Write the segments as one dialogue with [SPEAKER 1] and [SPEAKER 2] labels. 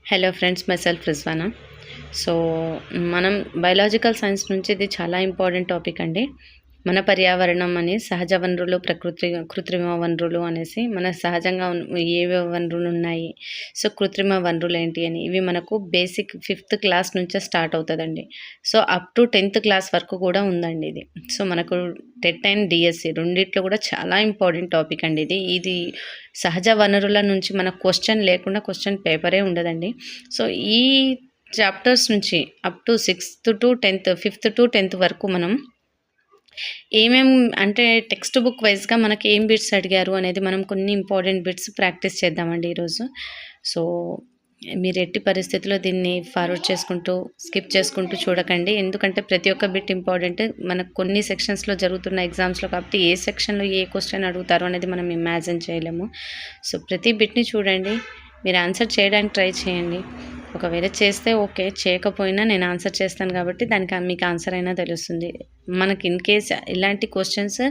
[SPEAKER 1] Hello friends, my self Rizwana. So మనం biological science నుంచి ఇది చాలా ఇంపార్టెంట్ టాపిక్ అండి. మన పర్యావరణం అని సహజ వనరులు, కృత్రిమ వనరులు అనేసి మన సహజంగా ఏవే వనరులు ఉన్నాయి. సో కృత్రిమ వనరులు ఏంటి అని ఇవి మనకు బేసిక్ 5th క్లాస్ నుంచే స్టార్ట్ అవుతుందండి. So up to 10th class వరకు కూడా ఉందండి ఇది. సో మనకు టెట్ అండ్ డిఎస్సి రెండిట్లో కూడా చాలా ఇంపార్టెంట్ టాపిక్ అండి ఇది. ఇది సహజ వనరుల నుంచి మన క్వశ్చన్ లేకుండా క్వశ్చన్ పేపరే ఉండదండి. సో ఈ చాప్టర్స్ నుంచి up to 6th to 10th, 5th to 10th వరకు మనం ఏమేం అంటే టెక్స్ట్ బుక్ వైజ్గా మనకి ఏం బిట్స్ అడిగారు అనేది మనం కొన్ని ఇంపార్టెంట్ బిట్స్ ప్రాక్టీస్ చేద్దామండి ఈరోజు. సో మీరు ఎట్టి పరిస్థితుల్లో దీన్ని ఫార్వర్డ్ చేసుకుంటూ స్కిప్ చేసుకుంటూ చూడకండి, ఎందుకంటే ప్రతి ఒక్క బిట్ ఇంపార్టెంట్. మనకు కొన్ని సెక్షన్స్లో జరుగుతున్న ఎగ్జామ్స్లో కాబట్టి ఏ సెక్షన్లో ఏ క్వశ్చన్ అడుగుతారో అనేది మనం ఇమాజిన్ చేయలేము. సో ప్రతి బిట్ని చూడండి, మీరు ఆన్సర్ చేయడానికి ట్రై చేయండి. ఒకవేళ చేస్తే ఓకే, చేయకపోయినా నేను ఆన్సర్ చేస్తాను కాబట్టి దానికి మీకు ఆన్సర్ అయినా తెలుస్తుంది. మనకి ఇన్ కేస్ ఇలాంటి క్వశ్చన్స్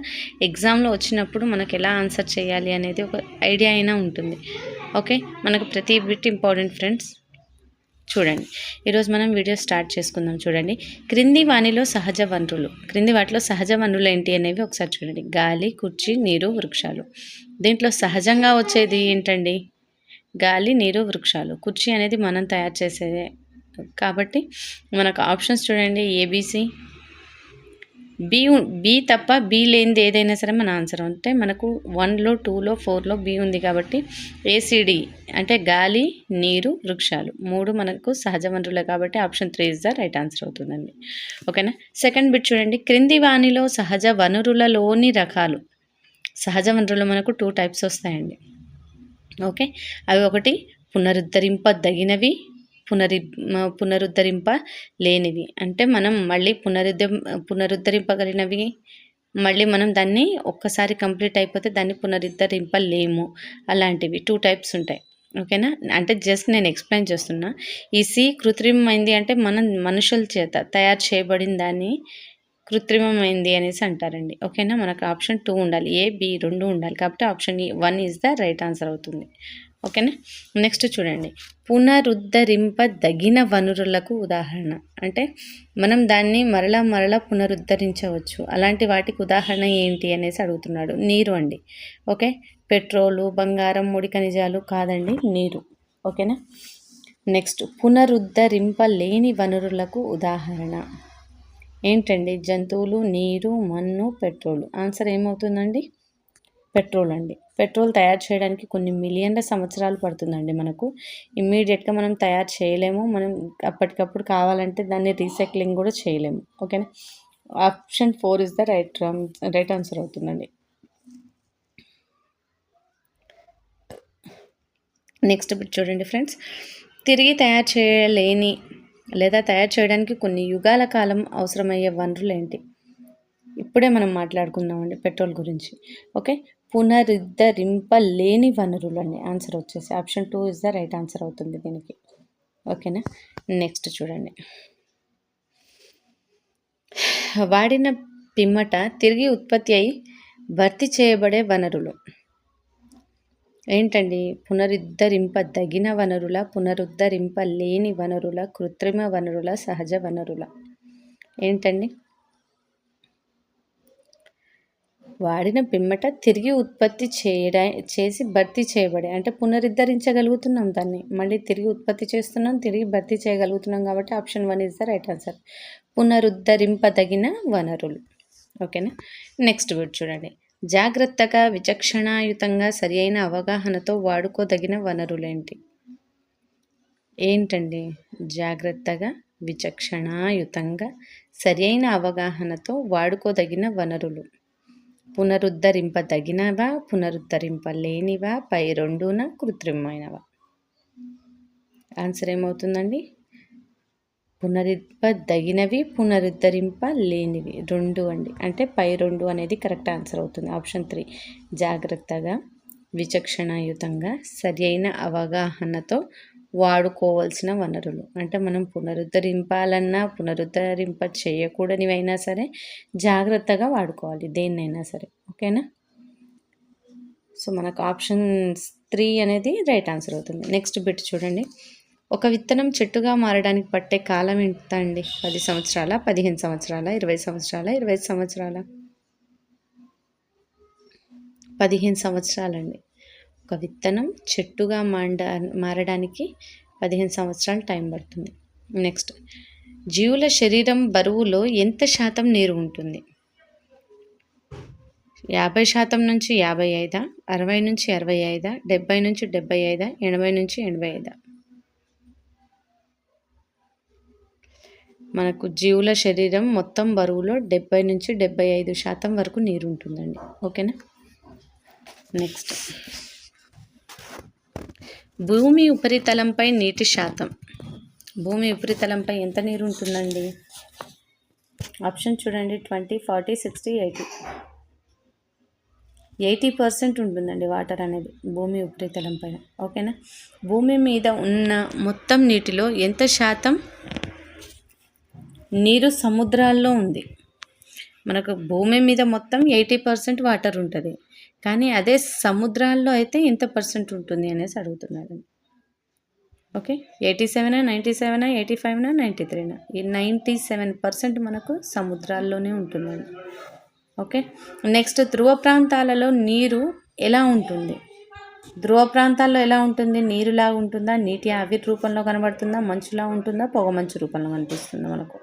[SPEAKER 1] ఎగ్జామ్లో వచ్చినప్పుడు మనకు ఎలా ఆన్సర్ చేయాలి అనేది ఒక ఐడియా అయినా ఉంటుంది. ఓకే, మనకు ప్రతి బిట్ ఇంపార్టెంట్ ఫ్రెండ్స్. చూడండి, ఈరోజు మనం వీడియో స్టార్ట్ చేసుకుందాం. చూడండి, క్రింది వాటిలో సహజ వనరులు ఏంటి అనేవి ఒకసారి చూడండి. గాలి, కుర్చీ, నీరు, వృక్షాలు. దీంట్లో సహజంగా వచ్చేది ఏంటండి? గాలి, నీరు, వృక్షాలు. కుర్చీ అనేది మనం తయారు చేసేదే కాబట్టి మనకు ఆప్షన్స్ చూడండి. ఏబిసి, బి తప్ప బి లేనిది ఏదైనా సరే మన ఆన్సర్. అంటే మనకు 1లో 2లో 4లో బి ఉంది కాబట్టి ఏసిడి అంటే గాలి, నీరు, వృక్షాలు 3 మనకు సహజ వనరులే కాబట్టి option 3 is the right answer అవుతుందండి. ఓకేనా. సెకండ్ బిట్ చూడండి, క్రింది వానిలో సహజ వనరులలోని రకాలు. సహజ వనరులు మనకు 2 టైప్స్ వస్తాయండి. ఓకే, అవి ఒకటి పునరుద్ధరింపదగినవి, పునరుద్ధరింప లేనివి. అంటే మనం మళ్ళీ పునరుద్ధరింపగలిగినవి, మళ్ళీ మనం దాన్ని ఒక్కసారి కంప్లీట్ అయిపోతే దాన్ని పునరుద్ధరింపలేము. అలాంటివి 2 టైప్స్ ఉంటాయి. ఓకేనా. అంటే జస్ట్ నేను ఎక్స్ప్లెయిన్ చేస్తున్నా. ఈ సి కృత్రిమమైంది అంటే మనం మనుషుల చేత తయారు చేయబడిన దాన్ని కృత్రిమమైంది అనేసి అంటారండి. ఓకేనా. మనకు ఆప్షన్ 2 ఉండాలి, ఏ బి 2 ఉండాలి కాబట్టి option 1 is the right answer అవుతుంది. ఓకేనా. నెక్స్ట్ చూడండి, పునరుద్ధరింపదగిన వనరులకు ఉదాహరణ. అంటే మనం దాన్ని మరలా పునరుద్ధరించవచ్చు. అలాంటి వాటికి ఉదాహరణ ఏంటి అనేసి అడుగుతున్నాడు. నీరు అండి. ఓకే, పెట్రోలు, బంగారం, ముడి ఖనిజాలు కాదండి, నీరు. ఓకేనా. నెక్స్ట్, పునరుద్ధరింపలేని వనరులకు ఉదాహరణ ఏంటండి? జంతువులు, నీరు, మన్ను, పెట్రోల్. ఆన్సర్ ఏమవుతుందండి? పెట్రోల్ అండి. పెట్రోల్ తయారు చేయడానికి కొన్ని మిలియన్ల సంవత్సరాలు పడుతుందండి. మనకు ఇమ్మీడియట్గా మనం తయారు చేయలేము. మనం అప్పటికప్పుడు కావాలంటే దాన్ని రీసైక్లింగ్ కూడా చేయలేము. ఓకేనా. Option 4 is the right answer అవుతుందండి. నెక్స్ట్ బిట్ చూడండి ఫ్రెండ్స్, తిరిగి తయారు చేయలేని లేదా తయారు చేయడానికి కొన్ని యుగాల కాలం అవసరమయ్యే వనరులు ఏంటి? ఇప్పుడే మనం మాట్లాడుకుందామండి పెట్రోల్ గురించి. ఓకే, పునరుద్ధరింపలేని వనరులు అండి. ఆన్సర్ వచ్చేసి option 2 is the right answer అవుతుంది దీనికి. ఓకేనా. నెక్స్ట్ చూడండి, వాడిన పిమ్మట తిరిగి ఉత్పత్తి అయి భర్తీ చేయబడే వనరులు ఏంటండి? పునరుద్ధరింపదగిన వనరుల, పునరుద్ధరింపలేని వనరుల, కృత్రిమ వనరుల, సహజ వనరుల. ఏంటండి? వాడిన పిమ్మట తిరిగి ఉత్పత్తి చేసి భర్తీ చేయబడే, అంటే పునరుద్ధరించగలుగుతున్నాం దాన్ని, మళ్ళీ తిరిగి ఉత్పత్తి చేస్తున్నాం, తిరిగి భర్తీ చేయగలుగుతున్నాం కాబట్టి option 1 is the right answer. పునరుద్ధరింపదగిన వనరులు. ఓకేనా. నెక్స్ట్ బిట్ చూడండి, జాగ్రత్తగా, విచక్షణాయుతంగా, సరి అయిన అవగాహనతో వాడుకోదగిన వనరులేంటి? ఏంటండి? జాగ్రత్తగా, విచక్షణాయుతంగా, సరి అయిన అవగాహనతో వాడుకోదగిన వనరులు. పునరుద్ధరింపదగినవా, పునరుద్ధరింపలేనివా, పై 2న కృత్రిమైనవా? ఆన్సర్ ఏమవుతుందండి? పునరుద్ధరింపదగినవి, పునరుద్ధరింపలేనివి 2 అండి. అంటే పై 2 అనేది కరెక్ట్ ఆన్సర్ అవుతుంది. ఆప్షన్ 3 జాగ్రత్తగా, విచక్షణాయుతంగా, సరి అయిన అవగాహనతో వాడుకోవాల్సిన వనరులు. అంటే మనం పునరుద్ధరింపాలన్నా, పునరుద్ధరింప చేయకూడనివైనా సరే జాగ్రత్తగా వాడుకోవాలి దేన్నైనా సరే. ఓకేనా. సో మనకు ఆప్షన్ 3 అనేది రైట్ ఆన్సర్ అవుతుంది. నెక్స్ట్ బిట్ చూడండి, ఒక విత్తనం చెట్టుగా మారడానికి పట్టే కాలం ఎంత అండి? 10 సంవత్సరాల, 15 సంవత్సరాల, 20 సంవత్సరాల, 25 సంవత్సరాల? 15 సంవత్సరాలండి. ఒక విత్తనం చెట్టుగా మారడానికి 15 సంవత్సరాలు టైం పడుతుంది. నెక్స్ట్, జీవుల శరీరం బరువులో ఎంత శాతం నీరు ఉంటుంది? 50% నుంచి 55, 60 నుంచి 65, 70 నుంచి 75, 80 నుంచి 85. మనకు జీవుల శరీరం మొత్తం బరువులో 70 నుంచి 75% వరకు నీరు ఉంటుందండి. ఓకేనా? నెక్స్ట్, భూమి ఉపరితలంపై నీటి శాతం. భూమి ఉపరితలంపై ఎంత నీరు ఉంటుందండి? ఆప్షన్ చూడండి, 20, 40, 60, 80. 80% ఉంటుందండి వాటర్ అనేది భూమి ఉపరితలం పైన. ఓకేనా? భూమి మీద ఉన్న మొత్తం నీటిలో ఎంత శాతం నీరు సముద్రాల్లో ఉంది? మనకు భూమి మీద మొత్తం 80% వాటర్ ఉంటుంది, కానీ అదే సముద్రాల్లో అయితే ఎంత పర్సెంట్ ఉంటుంది అనేసి అడుగుతున్నాడు. ఓకే, 87, 97, 85, 93. ఈ 97% మనకు సముద్రాల్లోనే ఉంటుందండి. ఓకే, నెక్స్ట్, ధ్రువ ప్రాంతాలలో నీరు ఎలా ఉంటుంది? ధ్రువ ప్రాంతాల్లో ఎలా ఉంటుంది? నీరులా ఉంటుందా, నీటి ఆవిరి రూపంలో కనబడుతుందా, మంచులా ఉంటుందా, పొగమంచు రూపంలో కనిపిస్తుందా? మనకు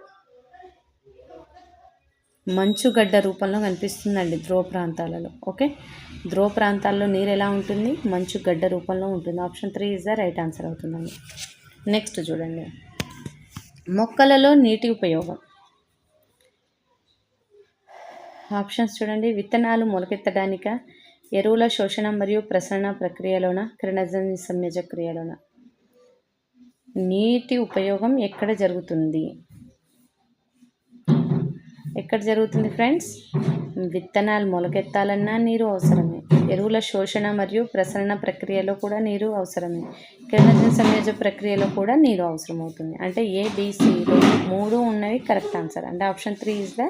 [SPEAKER 1] మంచుగడ్డ రూపంలో కనిపిస్తుందండి ధ్రువ ప్రాంతాలలో. ఓకే, ధ్రువ ప్రాంతాల్లో నీరు ఎలా ఉంటుంది? మంచుగడ్డ రూపంలో ఉంటుంది. Option 3 is the right answer అవుతుందండి. నెక్స్ట్ చూడండి, మొక్కలలో నీటి ఉపయోగం. ఆప్షన్స్ చూడండి, విత్తనాలు మొలకెత్తడానిక, ఎరువుల శోషణ మరియు ప్రసరణ ప్రక్రియలోన, కిరణజన్య సంయోజ క్రియలోన. నీటి ఉపయోగం ఎక్కడ జరుగుతుంది? ఎక్కడ జరుగుతుంది ఫ్రెండ్స్? విత్తనాలు మొలకెత్తాలన్నా నీరు అవసరమే, ఎరువుల శోషణ మరియు ప్రసరణ ప్రక్రియలో కూడా నీరు అవసరమే, కిరణజన్య సంయోజ ప్రక్రియలో కూడా నీరు అవసరం అవుతుంది. అంటే ABCలో 3 ఉన్నవి కరెక్ట్ ఆన్సర్. అంటే option 3 is the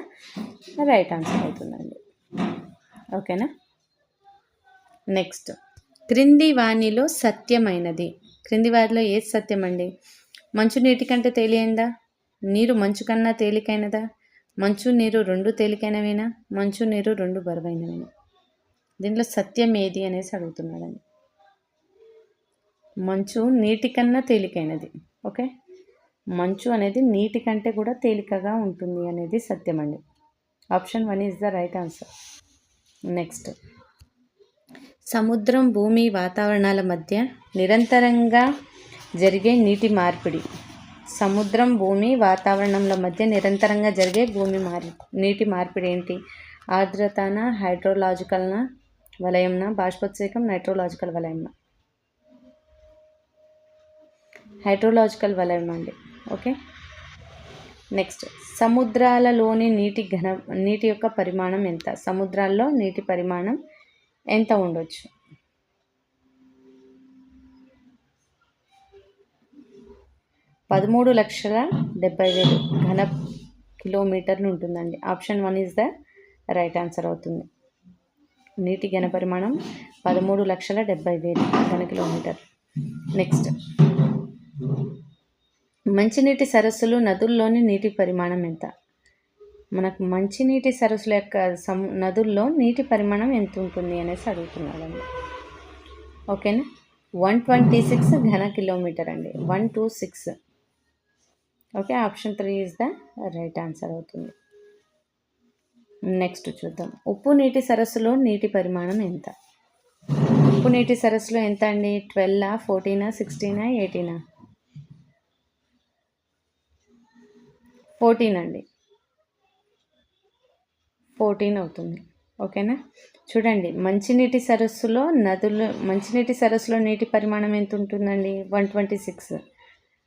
[SPEAKER 1] right answer అవుతుందండి. ఓకేనా? నెక్స్ట్, క్రింది వాణిలో సత్యమైనది. క్రింది వారిలో ఏది సత్యం అండి? మంచు నీటి కంటే తేలియందా? నీరు మంచు కన్నా తేలికైనదా? మంచు నీరు 2 తేలికైనవేనా? మంచు నీరు 2 బరువైనవేనా? దీంట్లో సత్యం ఏది అనేసి అడుగుతున్నాడండి. మంచు నీటి కన్నా తేలికైనది. ఓకే, మంచు అనేది నీటి కంటే కూడా తేలికగా ఉంటుంది అనేది సత్యం అండి. Option 1 is the right answer. Next, సముద్రం, భూమి, వాతావరణాల మధ్య నిరంతరంగా జరిగే నీటి మార్పిడి. సముద్రం, భూమి, వాతావరణంల మధ్య నిరంతరంగా జరిగే నీటి మార్పిడి ఏంటి? ఆర్ద్రతన, హైడ్రోలాజికల్న వలయంన, బాష్పోత్సేకం, నైట్రోలాజికల్ వలయంన. హైడ్రోలాజికల్ వలయం అండి. ఓకే, నెక్స్ట్, సముద్రాలలోని నీటి యొక్క పరిమాణం ఎంత? సముద్రాల్లో నీటి పరిమాణం ఎంత ఉండొచ్చు? 13,70,000 ఘన కిలోమీటర్లు ఉంటుందండి. Option 1 is the right answer అవుతుంది. నీటి ఘన పరిమాణం 13,70,000 ఘన కిలోమీటర్. నెక్స్ట్, మంచినీటి సరస్సులు, నదుల్లోని నీటి పరిమాణం ఎంత? మనకు మంచినీటి సరస్సుల యొక్క నదుల్లో నీటి పరిమాణం ఎంత ఉంటుంది అనేసి అడుగుతున్నాడండి. ఓకేనా? 126 ఘన కిలోమీటర్ అండి. 126. Okay, option 3 is the right answer అవుతుంది. నెక్స్ట్ చూద్దాం, ఉప్పు నీటి సరస్సులో నీటి పరిమాణం ఎంత? ఉప్పు నీటి సరస్సులో ఎంత అండి? 12, 14, 16, 18? 14 అండి. 14 అవుతుంది. ఓకేనా? చూడండి, మంచినీటి సరస్సులో నీటి పరిమాణం ఎంత ఉంటుందండి? 126.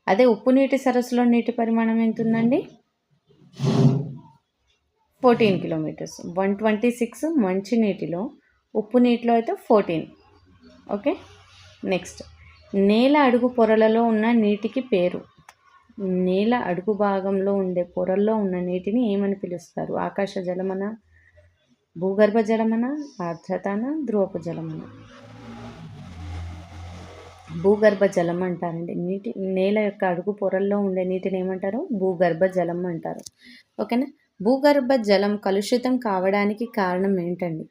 [SPEAKER 1] అదే ఉప్పు నీటి సరస్సులో నీటి పరిమాణం ఎంత ఉందండి? 14 కిలోమీటర్స్. 126 మంచినీటిలో, ఉప్పు నీటిలో అయితే 14. ఓకే, నెక్స్ట్, నేల అడుగు పొరలలో ఉన్న నీటికి పేరు. నేల అడుగు భాగంలో ఉండే పొరల్లో ఉన్న నీటిని ఏమని పిలుస్తారు? ఆకాశ జలమన, భూగర్భ జలమన, ఆర్ద్రతన, ధ్రువపు జలమన. భూగర్భ జలం అంటారండి. నేల యొక్క అడుగు పొరల్లో ఉండే నీటిని ఏమంటారు? భూగర్భ జలం అంటారు. ఓకేనా. భూగర్భ జలం కలుషితం కావడానికి కారణం ఏంటండి?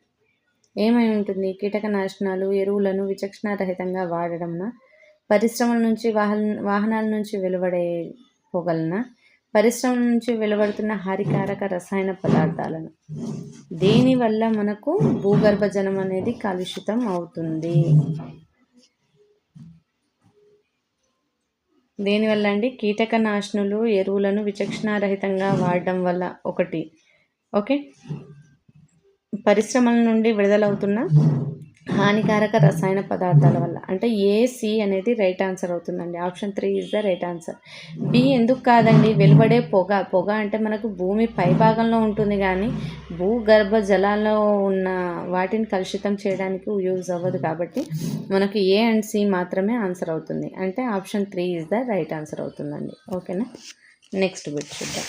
[SPEAKER 1] ఏమై ఉంటుంది? కీటకనాశనాలు, ఎరువులను విచక్షణారహితంగా వాడడంన, పరిశ్రమల నుంచి వాహనాల నుంచి వెలువడే పొగలన, పరిశ్రమల నుంచి వెలువడుతున్న హానికారక రసాయన పదార్థాలను. దేనివల్ల మనకు భూగర్భ జలం అనేది కలుషితం అవుతుంది? దేనివల్ల అండి? కీటకనాశనులు, ఎరువులను విచక్షణారహితంగా వాడడం వల్ల ఒకటి. ఓకే. పరిశ్రమల నుండి విడుదలవుతున్న హానికారక రసాయన పదార్థాల వల్ల. అంటే సి అనేది రైట్ ఆన్సర్ అవుతుందండి. Option 3 is the right answer. B ఎందుకు కాదండి? వెలువడే పొగ అంటే మనకు భూమి పైభాగంలో ఉంటుంది, కానీ భూగర్భ జలాల్లో ఉన్న వాటిని కలుషితం చేయడానికి యూజ్ అవ్వదు. కాబట్టి మనకు ఏ అండ్ సి మాత్రమే ఆన్సర్ అవుతుంది. అంటే option 3 is the right answer అవుతుందండి. ఓకేనా. నెక్స్ట్ బిట్ చూద్దాం.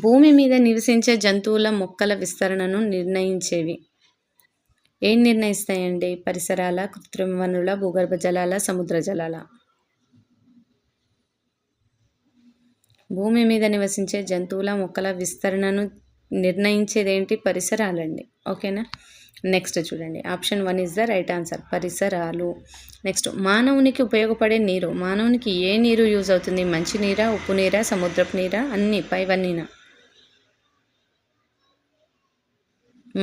[SPEAKER 1] భూమి మీద నివసించే జంతువుల మొక్కల విస్తరణను నిర్ణయించేవి. ఏం నిర్ణయిస్తాయండి? పరిసరాల, కృత్రిమ వనరుల, భూగర్భ జలాల, సముద్ర జలాల? భూమి మీద నివసించే జంతువుల మొక్కల విస్తరణను నిర్ణయించేదేంటి? పరిసరాలండి. ఓకేనా. నెక్స్ట్ చూడండి. Option 1 is the right answer. పరిసరాలు. నెక్స్ట్, మానవునికి ఉపయోగపడే నీరు. మానవునికి ఏ నీరు యూజ్ అవుతుంది? మంచి నీరా, ఉప్పు నీరా, సముద్రపు నీరా, అన్నీ పైవన్నీనా?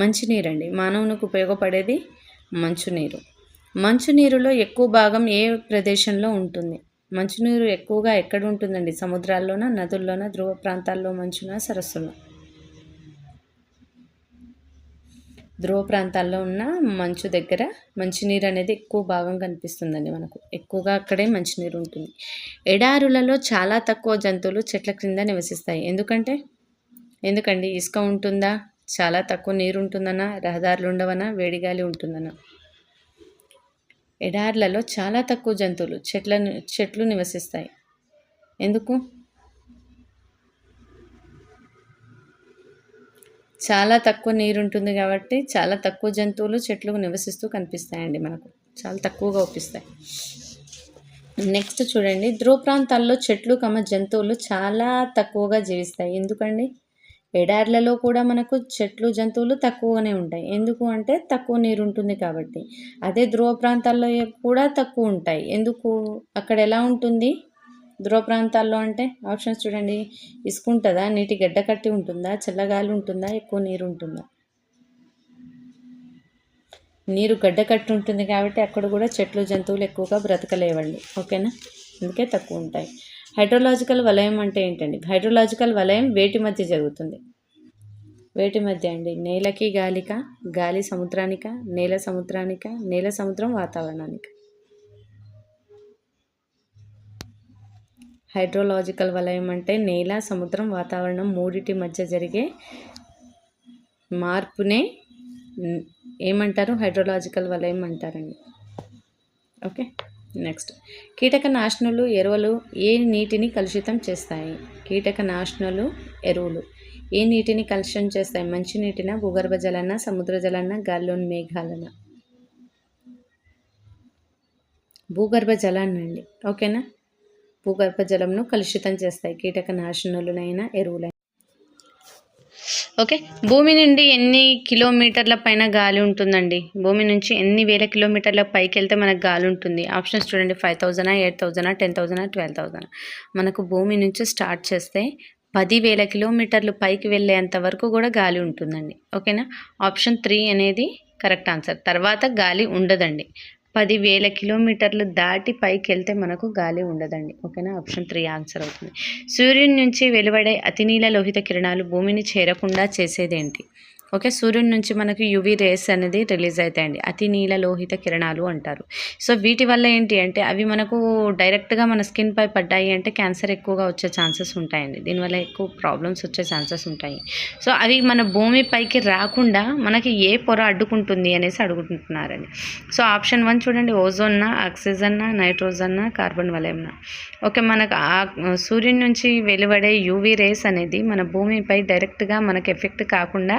[SPEAKER 1] మంచినీరండి. మానవునికి ఉపయోగపడేది మంచునీరు. మంచునీరులో ఎక్కువ భాగం ఏ ప్రదేశంలో ఉంటుంది? మంచునీరు ఎక్కువగా ఎక్కడ ఉంటుందండి? సముద్రాల్లోనా, నదుల్లోనా, ధ్రువ ప్రాంతాల్లో మంచునా, సరస్సులో? ధ్రువ ప్రాంతాల్లో ఉన్న మంచు దగ్గర మంచినీరు అనేది ఎక్కువ భాగం కనిపిస్తుందండి మనకు. ఎక్కువగా అక్కడే మంచినీరు ఉంటుంది. ఎడారులలో చాలా తక్కువ జంతువులు చెట్ల క్రింద నివసిస్తాయి. ఎందుకండి? ఇసుక ఉంటుందా? చాలా తక్కువ నీరు ఉంటుందనా? రహదారులు ఉండవనా? వేడిగాలి ఉంటుందనా? ఎడార్లలో చాలా తక్కువ జంతువులు చెట్లు నివసిస్తాయి. ఎందుకు? చాలా తక్కువ నీరు ఉంటుంది కాబట్టి చాలా తక్కువ జంతువులు చెట్లు నివసిస్తూ కనిపిస్తాయండి మనకు. చాలా తక్కువగా ఒప్పిస్తాయి. నెక్స్ట్ చూడండి. ధ్రువ ప్రాంతాల్లో చెట్లు జంతువులు చాలా తక్కువగా జీవిస్తాయి. ఎందుకండి? ఎడార్లలో కూడా మనకు చెట్లు, జంతువులు తక్కువగానే ఉంటాయి. ఎందుకు అంటే తక్కువ నీరు ఉంటుంది కాబట్టి. అదే ధ్రువ ప్రాంతాల్లో కూడా తక్కువ ఉంటాయి. ఎందుకు? అక్కడ ఎలా ఉంటుంది ధ్రువ ప్రాంతాల్లో అంటే? ఆప్షన్స్ చూడండి. ఇసుక ఉంటుందా? నీటి గడ్డ కట్టి ఉంటుందా? చల్లగాలి ఉంటుందా? ఎక్కువ నీరు ఉంటుందా? నీరు గడ్డ కట్టి ఉంటుంది కాబట్టి అక్కడ కూడా చెట్లు, జంతువులు ఎక్కువగా బ్రతకలేవండి. ఓకేనా. అందుకే తక్కువ ఉంటాయి. హైడ్రోలాజికల్ వలయం అంటే ఏంటండి? హైడ్రోలాజికల్ వలయం వేటి మధ్య జరుగుతుంది? వేటి మధ్య అండి? నేలకి గాలిక, గాలి సముద్రానిక, నేల సముద్రానిక, నేల సముద్రం వాతావరణానికి? హైడ్రోలాజికల్ వలయం అంటే నేల, సముద్రం, వాతావరణం మూడిటి మధ్య జరిగే మార్పునే ఏమంటారు? హైడ్రోలాజికల్ వలయం అంటారండి. ఓకే. నెక్స్ట్, కీటకనాశనులు, ఎరువులు ఏ నీటిని కలుషితం చేస్తాయి? కీటకనాశనులు, ఎరువులు ఏ నీటిని కలుషితం చేస్తాయి? మంచి నీటిన, భూగర్భ జలాన్న, సముద్ర జలాన్న, గాల్లోని మేఘాలన? భూగర్భ జలాన్నండి. ఓకేనా. భూగర్భ జలంను కలుషితం చేస్తాయి కీటకనాశనులైన, ఎరువులైన. ఓకే. భూమి నుండి ఎన్ని కిలోమీటర్ల పైన గాలి ఉంటుందండి? భూమి నుంచి ఎన్ని వేల కిలోమీటర్ల పైకి వెళ్తే మనకు గాలి ఉంటుంది? ఆప్షన్స్ చూడండి. 5,000, 8,000, 10,000, 12,000? మనకు భూమి నుంచి స్టార్ట్ చేస్తే 10,000 కిలోమీటర్లు పైకి వెళ్ళేంత వరకు కూడా గాలి ఉంటుందండి. ఓకేనా. ఆప్షన్ 3 అనేది కరెక్ట్ ఆన్సర్. తర్వాత గాలి ఉండదండి. 10,000 కిలోమీటర్లు దాటి పైకి వెళ్తే మనకు గాలి ఉండదండి. ఓకేనా. ఆప్షన్ 3 ఆన్సర్ అవుతుంది. సూర్యుని నుంచి వెలువడే అతినీల లోహిత కిరణాలు భూమిని చేరకుండా చేసేదేంటి? ఓకే. సూర్యుని నుంచి మనకు యువి రేస్ అనేది రిలీజ్ అవుతాయండి. అతి నీల లోహిత కిరణాలు అంటారు. సో వీటి వల్ల ఏంటి అంటే అవి మనకు డైరెక్ట్గా మన స్కిన్ పై పడ్డాయి అంటే క్యాన్సర్ ఎక్కువగా వచ్చే ఛాన్సెస్ ఉంటాయండి. దీనివల్ల ఎక్కువ ప్రాబ్లమ్స్ వచ్చే ఛాన్సెస్ ఉంటాయి. సో అవి మన భూమి పైకి రాకుండా మనకి ఏ పొర అడ్డుకుంటుంది అనేసి అడుగుతుంటున్నారండి. సో ఆప్షన్ 1 చూడండి. ఓజోన్నా, ఆక్సిజన్నా, నైట్రోజన్నా, కార్బన్ వలయంనా? ఓకే. మనకు సూర్యుని నుంచి వెలువడే యూవీ రేస్ అనేది మన భూమిపై డైరెక్ట్గా మనకు ఎఫెక్ట్ కాకుండా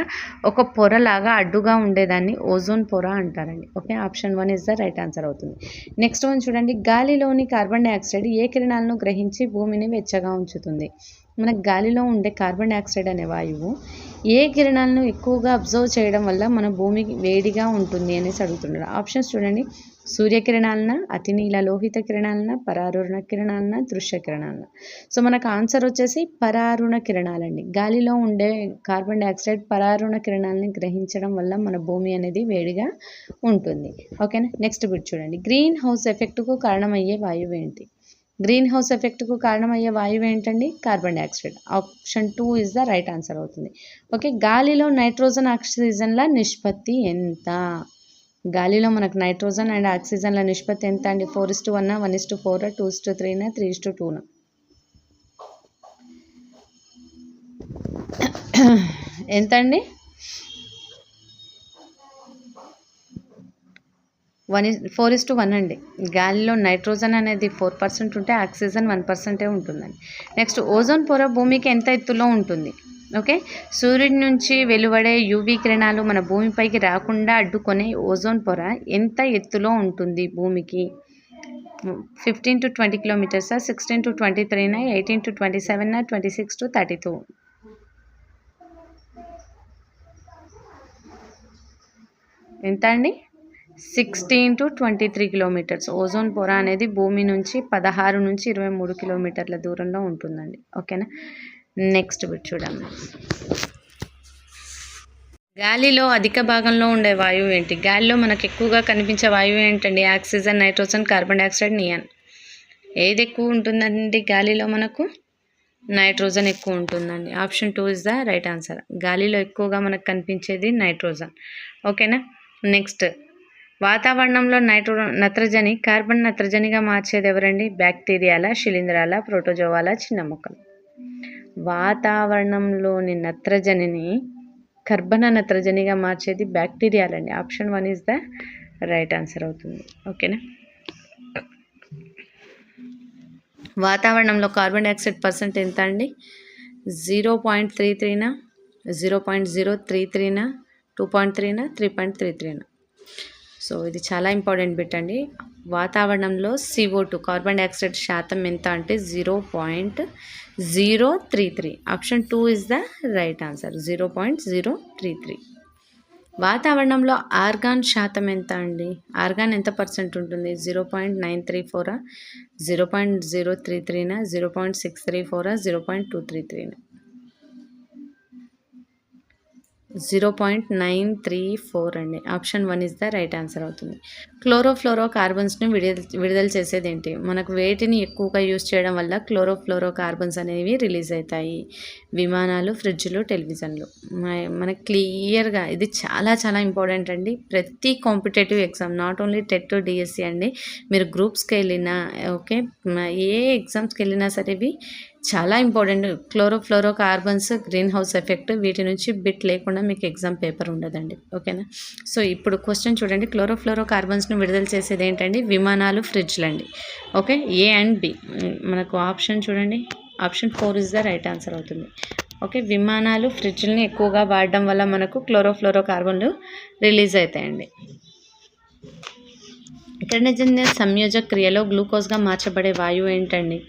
[SPEAKER 1] ఒక పొరలాగా అడ్డుగా ఉండేదాన్ని ఓజోన్ పొర అంటారండి. Okay, option 1 is the right answer అవుతుంది. నెక్స్ట్ వన్ చూడండి, గాలిలోని కార్బన్ డైఆక్సైడ్ ఏ కిరణాలను గ్రహించి భూమిని వెచ్చగా ఉంచుతుంది? మనకు గాలిలో ఉండే కార్బన్ డైఆక్సైడ్ అనే వాయువు ఏ కిరణాలను ఎక్కువగా అబ్జర్వ్ చేయడం వల్ల మన భూమి వేడిగా ఉంటుంది అనేసి అడుగుతున్నారు. ఆప్షన్స్ చూడండి, సూర్యకిరణాలన, అతినీల లోహిత కిరణాలన, పరారుణ కిరణాలన, దృశ్య కిరణాలన. సో మనకు ఆన్సర్ వచ్చేసి పరారుణ కిరణాలండి. గాలిలో ఉండే కార్బన్ డైఆక్సైడ్ పరారుణ కిరణాలని గ్రహించడం వల్ల మన భూమి అనేది వేడిగా ఉంటుంది. ఓకేనా, నెక్స్ట్ బిట్ చూడండి, గ్రీన్ హౌస్ ఎఫెక్ట్కు కారణమయ్యే వాయువు ఏంటి? గ్రీన్ హౌస్ ఎఫెక్ట్కు కారణమయ్యే వాయువు ఏంటండి? Carbon dioxide. Option 2 is the right answer అవుతుంది. ఓకే, గాలిలో నైట్రోజన్ ఆక్సిజన్ల నిష్పత్తి ఎంత? గాలిలో మనకు నైట్రోజన్ అండ్ ఆక్సిజన్ల నిష్పత్తి ఎంత అండి? 4:1, 1:4, 2:3, 3:2. ఎంత అండి? 4:1 అండి. గాలిలో నైట్రోజన్ అనేది 4% ఉంటే ఆక్సిజన్ 1% ఉంటుందండి. నెక్స్ట్, ఓజోన్ పొర భూమికి ఎంత ఎత్తులో ఉంటుంది? ఓకే, సూర్యుడి నుంచి వెలువడే యూవీ కిరణాలు మన భూమిపైకి రాకుండా అడ్డుకునే ఓజోన్ పొర ఎంత ఎత్తులో ఉంటుంది భూమికి? 15 to 20 kilometres, 16 to 23, 18 to 27, 26 to 32. ఎంత అండి? 16 to 23 కిలోమీటర్స్. ఓజోన్ పొర అనేది భూమి నుంచి 16 నుంచి 23 కిలోమీటర్ల దూరంలో ఉంటుందండి. ఓకేనా, నెక్స్ట్ బిట్ చూడండి, గాలిలో అధిక భాగంలో ఉండే వాయువు ఏంటి? గాలిలో మనకు ఎక్కువగా కనిపించే వాయువు ఏంటండి? Oxygen, nitrogen, carbon dioxide, neon. ఏది ఎక్కువ ఉంటుందండి గాలిలో? మనకు నైట్రోజన్ ఎక్కువ ఉంటుందండి. Option 2 is the right answer. గాలిలో ఎక్కువగా మనకు కనిపించేది నైట్రోజన్. ఓకేనా, నెక్స్ట్, వాతావరణంలో నత్రజని కార్బన్ నత్రజనిగా మార్చేది ఎవరండి? బ్యాక్టీరియాల, శిలీంధ్రాల, ప్రోటోజోవాల, చిన్న మొక్కలు. వాతావరణంలోని నత్రజనిని కర్బన నత్రజనిగా మార్చేది బ్యాక్టీరియాలండి. Option 1 is the right answer అవుతుంది. ఓకేనా, వాతావరణంలో కార్బన్ డైఆక్సైడ్ పర్సెంట్ ఎంత అండి? 0.33, 0.033, 2.3, 3.33. సో ఇది చాలా ఇంపార్టెంట్ బిట్ అండి. వాతావరణంలో CO2 కార్బన్ డైఆక్సైడ్ శాతం ఎంత అంటే 0.033. Option 2 is the right answer, 0.033. వాతావరణంలో ఆర్గాన్ శాతం ఎంత అండి? ఆర్గాన్ ఎంత పర్సెంట్ ఉంటుంది? 0.934, 0.033, 0.634, 0.233. 0.934 అండి. Option 1 is the right answer అవుతుంది. క్లోరోఫ్లోరో కార్బన్స్ని విడుదల చేసేది ఏంటి? మనకు వేటిని ఎక్కువగా యూజ్ చేయడం వల్ల క్లోరోఫ్లోరో కార్బన్స్ అనేవి రిలీజ్ అవుతాయి? విమానాలు, ఫ్రిడ్జ్లు, టెలివిజన్లు. మనకు క్లియర్గా ఇది చాలా చాలా ఇంపార్టెంట్ అండి. ప్రతి competitive exam, not only TET, DSC అండి, మీరు గ్రూప్స్కి వెళ్ళినా, ఓకే, ఏ ఎగ్జామ్స్కి వెళ్ళినా సరే ఇవి చాలా important. Chlorofluoro carbons, green house effect, వీటి నుంచి బిట్ లేకుండా మీకు ఎగ్జామ్ పేపర్ ఉండదండి. ఓకేనా, సో ఇప్పుడు క్వశ్చన్ చూడండి, క్లోరోఫ్లోరో కార్బన్స్ను విడుదల చేసేది ఏంటండి? విమానాలు, ఫ్రిడ్జ్లు అండి. Okay, A and B. మనకు ఆప్షన్ చూడండి, option 4 is the right answer అవుతుంది. ఓకే, విమానాలు, ఫ్రిడ్జ్లని ఎక్కువగా వాడడం వల్ల మనకు క్లోరోఫ్లోరో కార్బన్లు రిలీజ్ అవుతాయండి. కిరణజన్య సంయోజక క్రియలో గ్లూకోజ్గా మార్చబడే వాయువు ఏంటండి?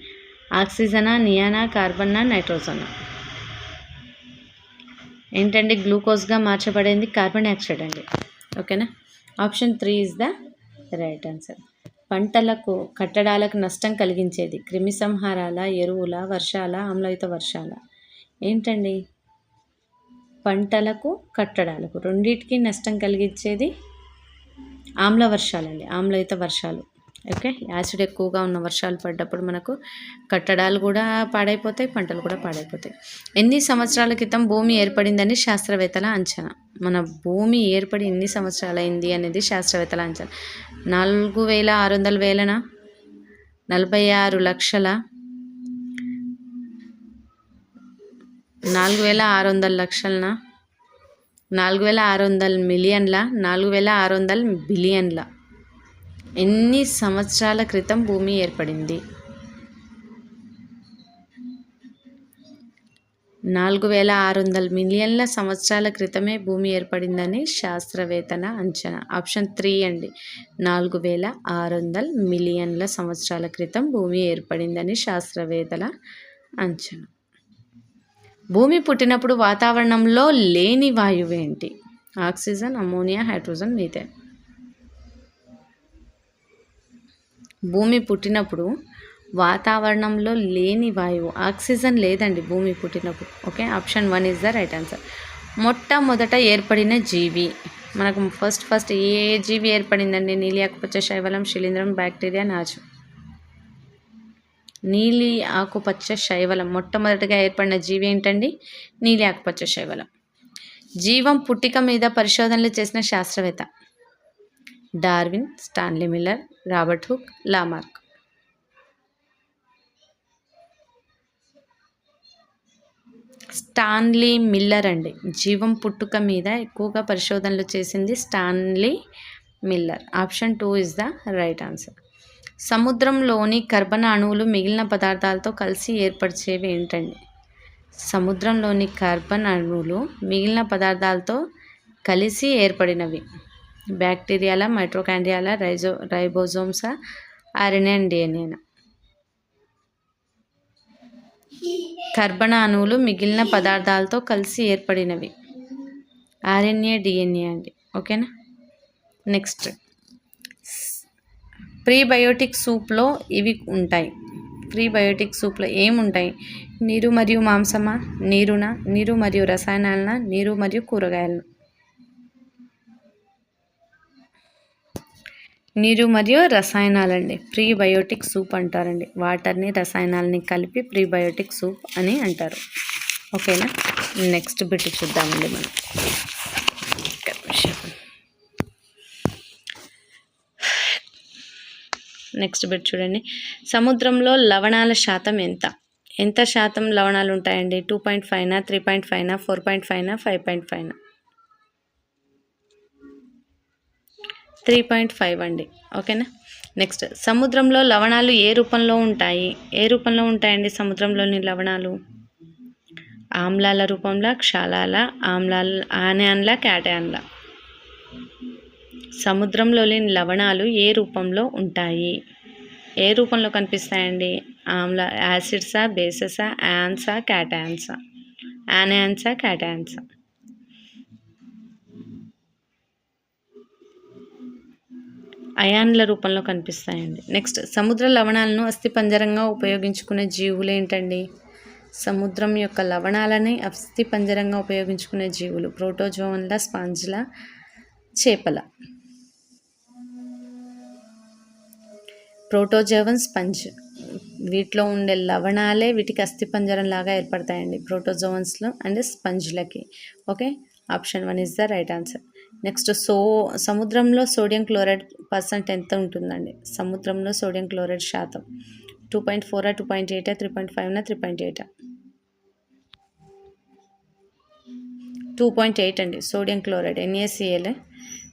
[SPEAKER 1] ఆక్సిజనా, నియానా, కార్బన్నా, నైట్రోజనా? ఏంటండి గ్లూకోజ్గా మార్చబడేది? కార్బన్ డైఆక్సైడ్ అండి. ఓకేనా, option 3 is the right answer. పంటలకు, కట్టడాలకు నష్టం కలిగించేది క్రిమి సంహారాల, ఎరువుల, వర్షాల, ఆమ్లయుత వర్షాల? ఏంటండి? పంటలకు, కట్టడాలకు రెండింటికి నష్టం కలిగించేది ఆమ్ల వర్షాలండి, ఆమ్లయుత వర్షాలు. ఓకే, యాసిడ్ ఎక్కువగా ఉన్న వర్షాలు పడ్డప్పుడు మనకు కట్టడాలు కూడా పాడైపోతాయి, పంటలు కూడా పాడైపోతాయి. ఎన్ని సంవత్సరాల క్రితం భూమి ఏర్పడిందని శాస్త్రవేత్తల అంచనా? మన భూమి ఏర్పడి ఎన్ని సంవత్సరాలు అయింది అనేది శాస్త్రవేత్తల అంచనా. 4,600,000, 46 లక్షల, 4,600 లక్షల, 4,600 మిలియన్ల, 4,600 బిలియన్ల? ఎన్ని సంవత్సరాల క్రితం భూమి ఏర్పడింది? 4600 మిలియన్ల సంవత్సరాల క్రితమే భూమి ఏర్పడిందని శాస్త్రవేత్తల అంచనా. ఆప్షన్ 3 అండి. 4600 మిలియన్ల సంవత్సరాల క్రితం భూమి ఏర్పడిందని శాస్త్రవేత్తల అంచనా. భూమి పుట్టినప్పుడు వాతావరణంలో లేని వాయువు ఏంటి? Oxygen, ammonia, hydrogen, methane. భూమి పుట్టినప్పుడు వాతావరణంలో లేని వాయువు ఆక్సిజన్ లేదండి భూమి పుట్టినప్పుడు. Okay, option 1 is the right answer. మొట్టమొదట ఏర్పడిన జీవి మనకు ఫస్ట్ ఏ జీవి ఏర్పడిందండి? నీలి ఆకుపచ్చ శైవలం, శిలీంధ్రం, బ్యాక్టీరియా, నాచు. నీలి ఆకుపచ్చ శైవలం మొట్టమొదటిగా ఏర్పడిన జీవి ఏంటండి? నీలి ఆకుపచ్చ శైవలం. జీవం పుట్టిక మీద పరిశోధనలు చేసిన శాస్త్రవేత్త? Darwin, Stanley Miller, Robert hook, Lamarck. Stanley Miller అండి. జీవం పుట్టుక మీద ఎక్కువగా పరిశోధనలు చేసింది Stanley Miller. Option 2 is the right answer. సముద్రంలోని కర్బన అణువులు మిగిలిన పదార్థాలతో కలిసి ఏర్పరిచేవి ఏంటండి? సముద్రంలోని కార్బన్ అణువులు మిగిలిన పదార్థాలతో కలిసి ఏర్పడినవి. బ్యాక్టీరియాల, మైటోకాండ్రియాల, రైబోజోమ్సా, ఆర్ఎన్ఏ అండ్ డిఎన్ఏనా? కర్బన అణువులు మిగిలిన పదార్థాలతో కలిసి ఏర్పడినవి. ఆర్ఎన్ఏ, డిఎన్ఏ అండి. ఓకేనా. నెక్స్ట్, ప్రీబయోటిక్ సూప్లో ఇవి ఉంటాయి. ప్రీబయోటిక్ సూప్లో ఏముంటాయి? నీరు మరియు మాంసమా, నీరునా, నీరు మరియు రసాయనాలనా, నీరు మరియు కూరగాయలను? నీరు మరియు రసాయనాలండి. ప్రీబయోటిక్ సూప్ అంటారండి. వాటర్ని రసాయనాలని కలిపి ప్రీబయోటిక్ సూప్ అని అంటారు. ఓకేనా. నెక్స్ట్ బిట్ చూద్దామండి మనం. నెక్స్ట్ బిట్ చూడండి. సముద్రంలో లవణాల శాతం ఎంత శాతం లవణాలు ఉంటాయండి? 2.5నా, 3.5నా, 4.5నా, 5.5నా? 3.5 అండి. ఓకేనా. నెక్స్ట్, సముద్రంలో లవణాలు ఏ రూపంలో ఉంటాయండి సముద్రంలోని లవణాలు? ఆమ్లాల రూపంలో, క్షారాల, ఆనయాన్ల, క్యాటయాన్ల? సముద్రంలోని లవణాలు ఏ రూపంలో ఉంటాయి? ఏ రూపంలో కనిపిస్తాయండి? యాసిడ్సా, బేసెసా, యాన్సా, క్యాటయాన్సా? ఆనయాన్సా, క్యాటయాన్సా? అయాన్ల రూపంలో కనిపిస్తాయండి. నెక్స్ట్, సముద్ర లవణాలను అస్థిపంజరంగా ఉపయోగించుకునే జీవులు ఏంటండి? సముద్రం యొక్క లవణాలని అస్థిపంజరంగా ఉపయోగించుకునే జీవులు ప్రోటోజోవన్ల, స్పాంజ్ల, చేపల? Protozoan, sponge. వీటిలో ఉండే లవణాలే వీటికి అస్థిపంజరం లాగా ఏర్పడతాయండి, ప్రోటోజోవన్స్లో అండ్ స్పంజ్లకి. Okay, option 1 is the right answer. Next, సముద్రంలో సోడియం క్లోరైడ్ % ఎంత ఉంటుందండి? సముద్రంలో సోడియం క్లోరైడ్ శాతం 2.4, 2.8, 3.5, 3.8? 2.8 అండి. Sodium chloride NaCl.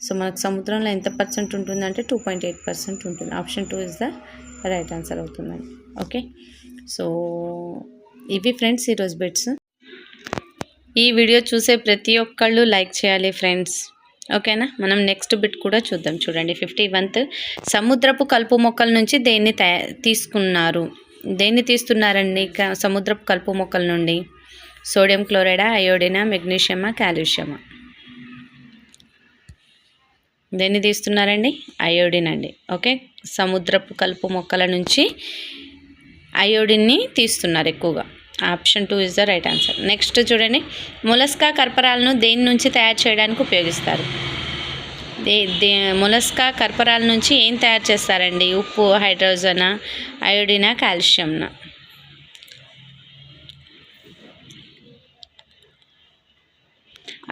[SPEAKER 1] సో మనకు సముద్రంలో ఎంత % ఉంటుందంటే 2.8% ఉంటుంది. Option 2 is the right answer అవుతుందండి. ఓకే, సో ఇవి ఫ్రెండ్స్ ఈరోజు బిట్స్. ఈ వీడియో చూసే ప్రతి ఒక్కళ్ళు లైక్ చేయాలి ఫ్రెండ్స్. ఓకేనా. మనం నెక్స్ట్ బిట్ కూడా చూద్దాం. చూడండి, 51th. సముద్రపు కలుపు మొక్కల నుంచి దేన్ని తీస్తున్నారండి? సముద్రపు కలుపు మొక్కల నుండి సోడియం క్లోరైడా, అయోడినా, మెగ్నీషియమా, కాల్షియమా? దేన్ని తీస్తున్నారండి? అయోడిన్ అండి. ఓకే, సముద్రపు కలుపు మొక్కల నుంచి అయోడిన్ని తీస్తున్నారు ఎక్కువగా. Option 2 is the right answer. Next చూడండి, మొలస్కా కర్పరాలను దేని నుంచి తయారు చేయడానికి ఉపయోగిస్తారు? మొలస్కా కర్పరాల నుంచి ఏం తయారు చేస్తారండి? ఉప్పు, హైడ్రోజనా, అయోడినా, కాల్షియంనా?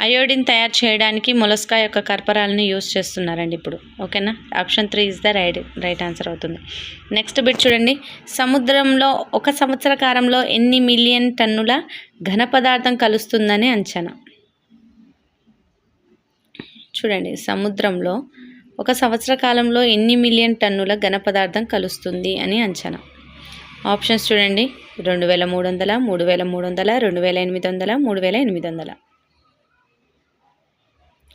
[SPEAKER 1] అయోడిన్ తయారు చేయడానికి మొలస్కా యొక్క కర్పరాలను యూజ్ చేస్తున్నారండి ఇప్పుడు. ఓకేనా. Option 3 is the right answer అవుతుంది. నెక్స్ట్ బిట్ చూడండి, సముద్రంలో ఒక సంవత్సర కాలంలో ఎన్ని మిలియన్ టన్నుల ఘన పదార్థం కలుస్తుందని అంచనా? చూడండి, సముద్రంలో ఒక సంవత్సర కాలంలో ఎన్ని మిలియన్ టన్నుల ఘన పదార్థం కలుస్తుంది అని అంచనా? ఆప్షన్స్ చూడండి, 2300, 3300, 2800, 3800.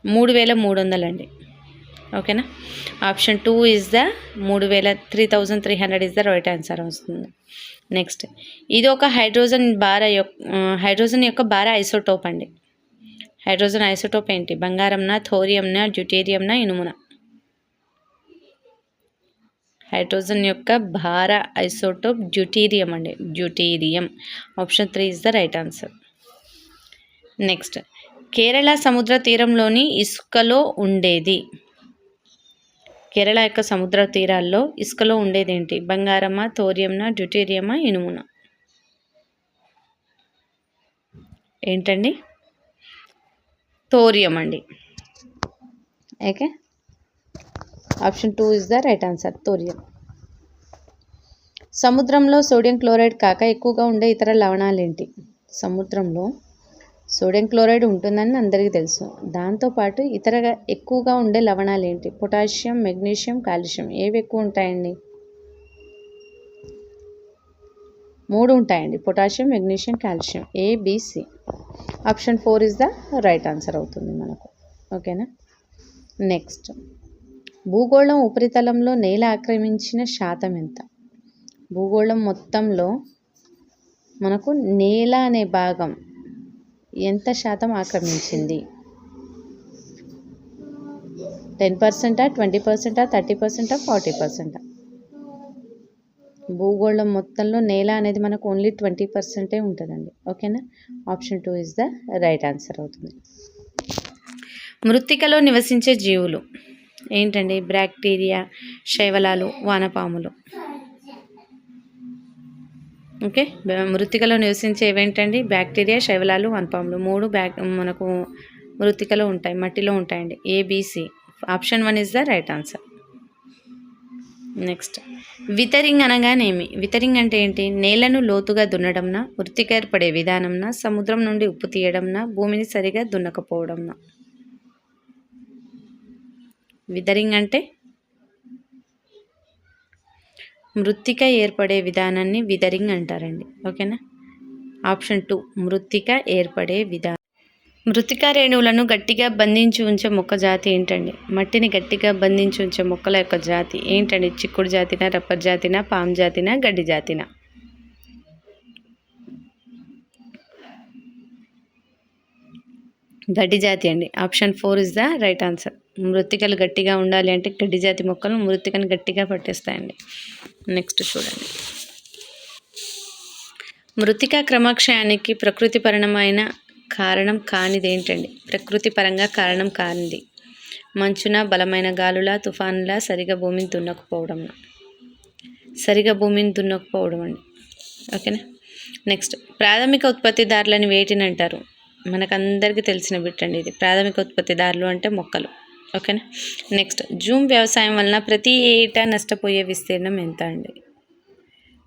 [SPEAKER 1] 3300 అండి. ఓకేనా. Option 2 is the 3300 is the right answer వస్తుంది. నెక్స్ట్, ఇది ఒక హైడ్రోజన్ యొక్క భార ఐసోటోప్ అండి. హైడ్రోజన్ ఐసోటోప్ ఏంటి? బంగారంనా, థోరియంనా, డ్యూటేరియంనా, ఇనుమున? హైడ్రోజన్ యొక్క భార ఐసోటోప్ డ్యూటీరియం అండి, deuterium. Option 3 is the right answer. Next, Kerala సముద్ర తీరంలోని ఇసుకలో ఉండేది. కేరళ యొక్క సముద్ర తీరాల్లో ఇసుకలో ఉండేది ఏంటి? బంగారమా, థోరియంనా, డ్యూటేరియమా, ఇనుమున? ఏంటండి? థోరియం అండి. Okay, option 2 is the right answer, thorium. సముద్రంలో సోడియం క్లోరైడ్ కాక ఎక్కువగా ఉండే ఇతర లవణాలు ఏంటి? సముద్రంలో సోడియం క్లోరైడ్ ఉంటుందని అందరికీ తెలుసు. దాంతోపాటు ఇతరగా ఎక్కువగా ఉండే లవణాలు ఏంటి? Potassium, magnesium, calcium. ఏవి ఎక్కువ ఉంటాయండి? 3 ఉంటాయండి, potassium, magnesium, calcium. ABC. Option 4 is the right answer అవుతుంది మనకు. ఓకేనా. నెక్స్ట్, భూగోళం ఉపరితలంలో నేల ఆక్రమించిన శాతం ఎంత? భూగోళం మొత్తంలో మనకు నేల అనే భాగం ఎంత శాతం ఆక్రమించింది? 10%, 20%, 30%, 40%? భూగోళం మొత్తంలో నేల అనేది మనకు ఓన్లీ 20% ఉంటుందండి. ఓకేనా. Option 2 is the right answer అవుతుంది. మృత్తికలో నివసించే జీవులు ఏంటండి? బ్యాక్టీరియా, శైవలాలు, వానపాములు. ఓకే, మృత్తికలో నివసించేవేంటండి? బ్యాక్టీరియా, శైవలాలు, వానపాములు. 3 మనకు మృత్తికలో ఉంటాయి, మట్టిలో ఉంటాయండి. ABC. Option 1 is the right answer. Next, weathering అనగానేమి? వితరింగ్ అంటే ఏంటి? నేలను లోతుగా దున్నడంనా, మృత్తిక ఏర్పడే విధానంనా, సముద్రం నుండి ఉప్పు తీయడంనా, భూమిని సరిగా దున్నకపోవడంనా? వితరింగ్ అంటే మృత్తిక ఏర్పడే విధానాన్ని వితరింగ్ అంటారండి. ఓకేనా. ఆప్షన్ 2 మృత్తిక ఏర్పడే విధానం. మృత్తికా రేణువులను గట్టిగా బంధించి ఉంచే మొక్క జాతి ఏంటండి? మట్టిని గట్టిగా బంధించి ఉంచే మొక్కల యొక్క జాతి ఏంటండి? చిక్కుడు జాతినా, రబ్బర్ జాతినా, పామ్ జాతినా, గడ్డి జాతినా? గడ్డి జాతి అండి. Option 4 is the right answer. మృత్తికలు గట్టిగా ఉండాలి అంటే గడ్డి జాతి మొక్కలు మృత్తికను గట్టిగా పట్టేస్తాయండి. నెక్స్ట్ చూడండి, మృత్తికా క్రమక్షయానికి ప్రకృతిపరమైన కారణం కానిది ఏంటండి? ప్రకృతి పరంగా కారణం కానిది మంచున, బలమైన గాలుల, తుఫానుల, సరిగా భూమిని దున్నకపోవడం. సరిగా భూమిని దున్నకపోవడం అండి. ఓకేనా. నెక్స్ట్, ప్రాథమిక ఉత్పత్తిదారులని వేటిని అంటారు? మనకందరికీ తెలిసిన బిట్ అండి ఇది. ప్రాథమిక ఉత్పత్తిదారులు అంటే మొక్కలు. ఓకేనా. నెక్స్ట్, జూమ్ వ్యవసాయం వలన ప్రతి ఏటా నష్టపోయే విస్తీర్ణం ఎంత అండి?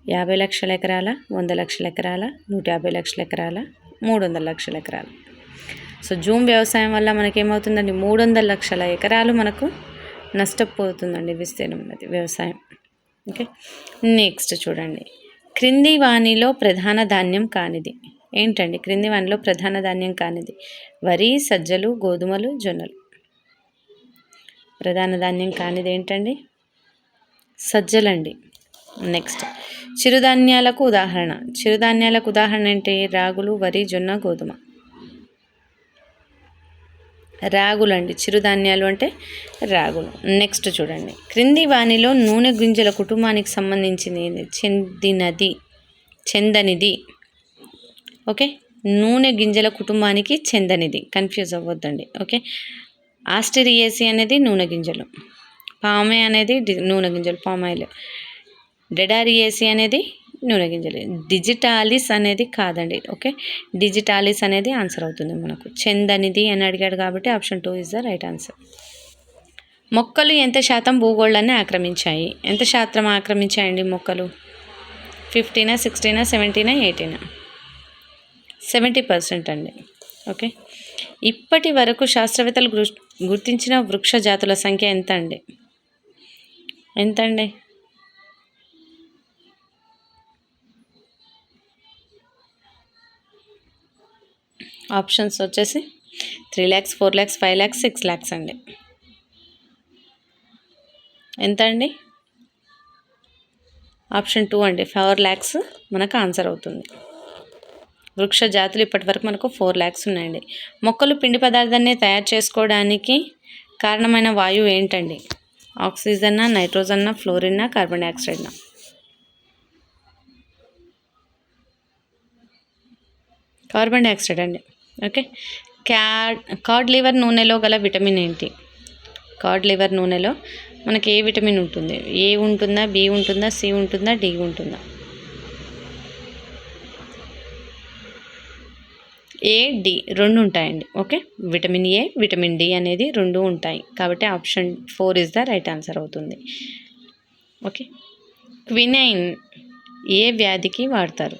[SPEAKER 1] 50 లక్షల ఎకరాల, 100 లక్షల ఎకరాల, 150 లక్షల ఎకరాల, 300 లక్షల ఎకరాలు. సో జూమ్ వ్యవసాయం వల్ల మనకేమవుతుందండి? 300 లక్షల ఎకరాలు మనకు నష్టపోతుందండి విస్తీర్ణం అది వ్యవసాయం. ఓకే. నెక్స్ట్ చూడండి, క్రింది వాణిలో ప్రధాన ధాన్యం కానిది ఏంటండి? క్రింది వాణిలో ప్రధాన ధాన్యం కానిది వరి, సజ్జలు, గోధుమలు, జొన్నలు. ప్రధాన ధాన్యం కానిది ఏంటండి? సజ్జలండి. నెక్స్ట్, చిరుధాన్యాలకు ఉదాహరణ. చిరుధాన్యాలకు ఉదాహరణ ఏంటి? రాగులు, వరి, జొన్న, గోధుమ. రాగులు అండి, చిరుధాన్యాలు అంటే రాగులు. నెక్స్ట్ చూడండి, క్రింది వాణిలో నూనె గింజల కుటుంబానికి సంబంధించింది చెందనిది. ఓకే, నూనె గింజల కుటుంబానికి చెందనిది, కన్ఫ్యూజ్ అవ్వద్దండి. ఓకే, ఆస్టరియేసి అనేది నూనె గింజలు, పామే అనేది నూనె గింజలు, పామాయిల్. డెడారియేసి అనేది నూనె గింజలు, డిజిటాలిస్ అనేది కాదండి. ఓకే, డిజిటాలిస్ అనేది ఆన్సర్ అవుతుంది మనకు. చెందనిది అని అడిగాడు కాబట్టి option 2 is the right answer. మొక్కలు ఎంత శాతం భూగోళాన్ని ఆక్రమించాయి? ఎంత శాతం ఆక్రమించాయండి మొక్కలు? 50, 60, 70, 80? 70% అండి. ఓకే, ఇప్పటి వరకు శాస్త్రవేత్తలు గుర్తించిన వృక్ష జాతుల సంఖ్య ఎంత అండి? ఎంత అండి? ఆప్షన్స్ వచ్చేసి 3 lakhs, 4 lakhs, 5 lakhs, 6 lakhs అండి. ఎంత అండి? ఆప్షన్ 2 అండి, 4 lakhs మనకు ఆన్సర్ అవుతుంది. వృక్ష జాతులు ఇప్పటి వరకు మనకు 4 lakhs ఉన్నాయండి. మొక్కలు పిండి పదార్థాన్ని తయారు చేసుకోవడానికి కారణమైన వాయువు ఏంటండి? ఆక్సిజన్నా, నైట్రోజన్నా, ఫ్లోరిన్నా, కార్బన్ డైఆక్సైడ్నా? కార్బన్ డైఆక్సైడ్ అండి. ఓకే. కాడ్ లివర్ నూనెలో గల విటమిన్ ఏంటి? కాడ్ లివర్ నూనెలో మనకి ఏ విటమిన్ ఉంటుంది? ఏ ఉంటుందా, బి ఉంటుందా, సి ఉంటుందా, డి ఉంటుందా? ఏ, డి రెండు ఉంటాయండి. Okay, vitamin A, vitamin D అనేది రెండు ఉంటాయి. కాబట్టి option 4 is the right answer అవుతుంది. ఓకే. క్వినైన్ ఏ వ్యాధికి వాడతారు?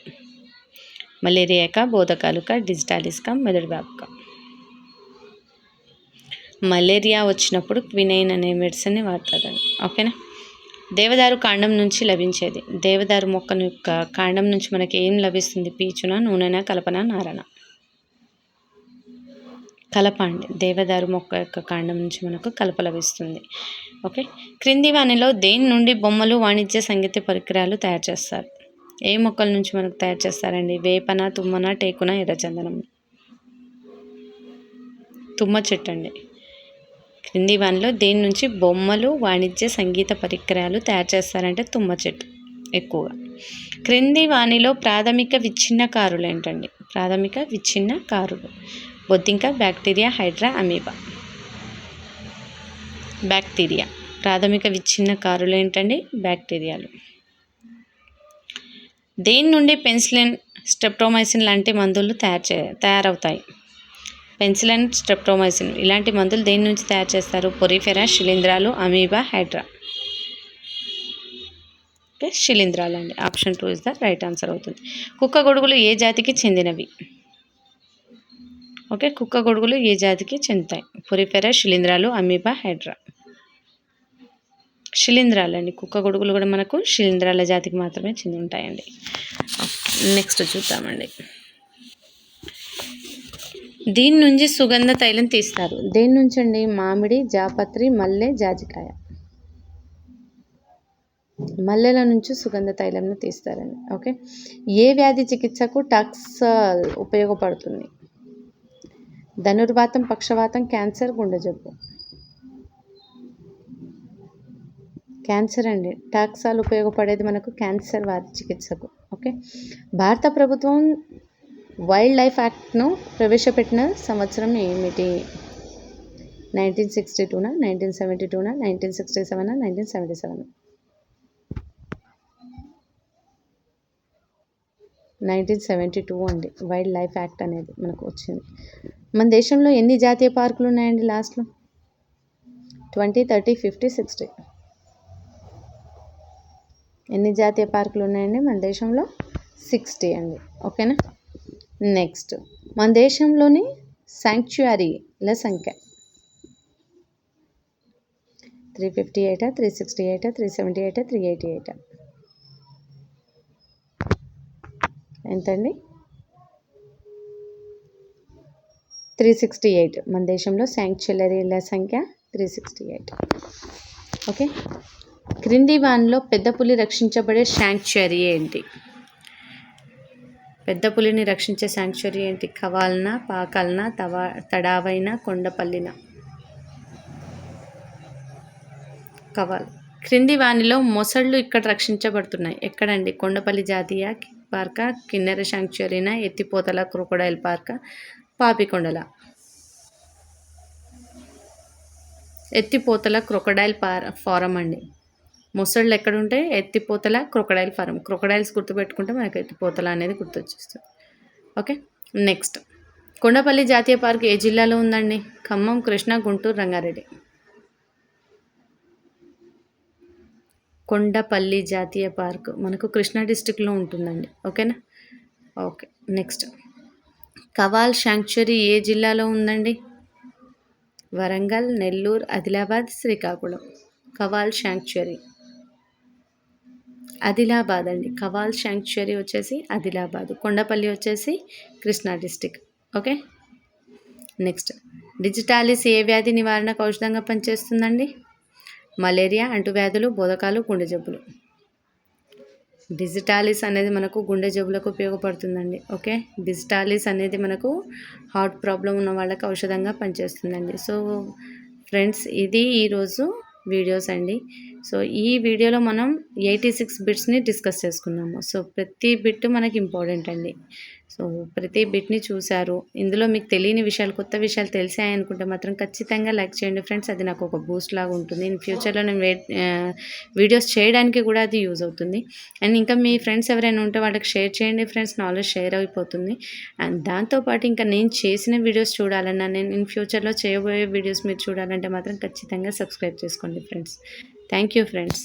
[SPEAKER 1] మలేరియాకా, బోధకాలుకా, డిజిటాలిస్కా, మెదడు వ్యాపుకా? మలేరియా వచ్చినప్పుడు క్వినైన్ అనే మెడిసిన్ని వాడతారండి. ఓకేనా. దేవదారు కాండం నుంచి లభించేది. దేవదారు మొక్క యొక్క కాండం నుంచి మనకి ఏం లభిస్తుంది? పీచున, నూనెన, కలపన, నారన? కలప అండి. దేవదారు మొక్క యొక్క కాండం నుంచి మనకు కలప లభిస్తుంది. ఓకే. క్రింది వానిలో దేని నుండి బొమ్మలు, వాణిజ్య సంగీత పరికరాలు తయారు చేస్తారు? ఏ మొక్కల నుంచి మనకు తయారు చేస్తారండి? వేపన, తుమ్మన, టేకున, ఎర్రచందనం? తుమ్మ చెట్టు అండి. క్రింది వానిలో దేని నుంచి బొమ్మలు, వాణిజ్య సంగీత పరికరాలు తయారు చేస్తారంటే తుమ్మ చెట్టు ఎక్కువగా. క్రింది వానిలో ప్రాథమిక విచ్ఛిన్నకారులు ఏంటండి? ప్రాథమిక విచ్ఛిన్నకారులు బొద్దింక, బ్యాక్టీరియా, హైడ్రా, అమీబా? బ్యాక్టీరియా. ప్రాథమిక విచ్ఛిన్నకారులు ఏంటండి? బ్యాక్టీరియాలు. దేని నుండి పెన్సిలిన్, స్ట్రెప్టోమైసిన్ లాంటి మందులు తయారవుతాయి? పెన్సిలిన్, స్ట్రెప్టోమైసిన్ ఇలాంటి మందులు దేని నుంచి తయారు చేస్తారు? పొరిఫెరా, శిలీంధ్రాలు, అమీబా, హైడ్రా? ఓకే, శిలీంధ్రాలు అండి. Option 2 is the right answer అవుతుంది. కుక్క గొడుగులు ఏ జాతికి చెందినవి? ఓకే, కుక్క గొడుగులు ఏ జాతికి చెందుతాయి? పొరిఫెరా, శిలీంధ్రాలు, అమీబా, హైడ్రా? శిలీంధ్రాలు అండి. కుక్క గొడుగులు కూడా మనకు శిలీంధ్రాల జాతికి మాత్రమే చెంది ఉంటాయండి. నెక్స్ట్ చూద్దామండి. దీని నుంచి సుగంధ తైలం తీస్తారు. దేని నుంచి అండి? మామిడి, జాపత్రి, మల్లె, జాజికాయ? మల్లెల నుంచి సుగంధ తైలంను తీస్తారండి. ఓకే. ఏ వ్యాధి చికిత్సకు టాక్సాల్ ఉపయోగపడుతుంది? ధనుర్వాతం, పక్షవాతం, క్యాన్సర్, గుండె జబ్బు? క్యాన్సర్ అండి. టాక్సాల్ ఉపయోగపడేది మనకు క్యాన్సర్ వ్యాధి చికిత్సకు. ఓకే. భారత ప్రభుత్వం వైల్డ్ లైఫ్ యాక్ట్ను ప్రవేశపెట్టిన సంవత్సరం ఏమిటి? 1962నా, 1972నా, 1967నా, 1977? 1972 అండి. వైల్డ్ లైఫ్ యాక్ట్ అనేది మనకు వచ్చింది. మన దేశంలో ఎన్ని జాతీయ పార్కులు ఉన్నాయండి లాస్ట్లో? 20, 30, 50, 60? ఎన్ని జాతీయ పార్కులు ఉన్నాయండి మన దేశంలో? 60 అండి. ఓకేనా. నెక్స్ట్, మన దేశంలోని శాంక్చురీల సంఖ్య 358, 368, 378, 388? ఎంతండి? 368. మన దేశంలో శాంక్చురీల సంఖ్య 368. ఓకే. క్రింది వానిలో పెద్ద పులి రక్షించబడే శాంక్చురీ ఏంటి? పెద్ద పులిని రక్షించే శాంక్చురీ ఏంటి? కవాల్నా, పాకాల్నా, తడావైనా, కొండపల్లినా? కవాల్. క్రింది వానిలో మొసళ్ళు ఇక్కడ రక్షించబడుతున్నాయి. ఎక్కడండి? కొండపల్లి జాతీయ పార్కా, కిన్నెర శాంక్చురీనా, ఎత్తిపోతల క్రొకొడైల్ పార్కా, పాపికొండల? ఎత్తిపోతల క్రొకొడైల్ ఫారం అండి. మొసళ్ళు ఎక్కడుంటాయి? ఎత్తిపోతల క్రొకొడైల్ ఫారం. క్రొకొడైల్స్ గుర్తుపెట్టుకుంటే మనకు ఎత్తిపోతల అనేది గుర్తొచ్చేస్తుంది. ఓకే. నెక్స్ట్, కొండపల్లి జాతీయ పార్క్ ఏ జిల్లాలో ఉందండి? ఖమ్మం, కృష్ణా, గుంటూరు, రంగారెడ్డి? కొండపల్లి జాతీయ పార్క్ మనకు కృష్ణా డిస్టిక్లో ఉంటుందండి. ఓకేనా. ఓకే. నెక్స్ట్, కవాల్ శాంక్చురీ ఏ జిల్లాలో ఉందండి? వరంగల్, నెల్లూరు, ఆదిలాబాద్, శ్రీకాకుళం? కవాల్ శాంక్చురీ ఆదిలాబాద్ అండి. కవాల్ శాంక్చురీ వచ్చేసి ఆదిలాబాద్. కొండపల్లి వచ్చేసి Krishna district. Okay. Next digitalis ఏ వ్యాధి నివారణకు ఔషధంగా పనిచేస్తుందండి? మలేరియా, అంటువ్యాధులు, బోధకాలు, గుండె జబ్బులు. డిజిటాలిస్ అనేది మనకు గుండె జబ్బులకు ఉపయోగపడుతుందండి. ఓకే, డిజిటాలిస్ అనేది మనకు హార్ట్ ప్రాబ్లం ఉన్న వాళ్ళకి ఔషధంగా పనిచేస్తుందండి. సో ఫ్రెండ్స్, ఇది ఈరోజు వీడియోస్ అండి. సో ఈ వీడియోలో మనం 86 బిట్స్ని డిస్కస్ చేసుకున్నాము. సో ప్రతి బిట్ మనకి ఇంపార్టెంట్ అండి. సో ప్రతి బిట్ని చూశారు. ఇందులో మీకు తెలియని విషయాలు, కొత్త విషయాలు తెలిసాయనుకుంటే మాత్రం ఖచ్చితంగా లైక్ చేయండి ఫ్రెండ్స్. అది నాకు ఒక బూస్ట్ లాగా ఉంటుంది. ఇన్ ఫ్యూచర్లో నేను వీడియోస్ చేయడానికి కూడా అది యూజ్ అవుతుంది. అండ్ ఇంకా మీ ఫ్రెండ్స్ ఎవరైనా ఉంటే వాళ్ళకి షేర్ చేయండి ఫ్రెండ్స్. నాలెడ్జ్ షేర్ అయిపోతుంది. అండ్ దాంతోపాటు ఇంకా నేను చేసిన వీడియోస్ చూడాలన్నా, నేను ఇన్ ఫ్యూచర్లో చేయబోయే వీడియోస్ మీరు చూడాలంటే మాత్రం ఖచ్చితంగా సబ్స్క్రైబ్ చేసుకోండి ఫ్రెండ్స్. Thank you friends.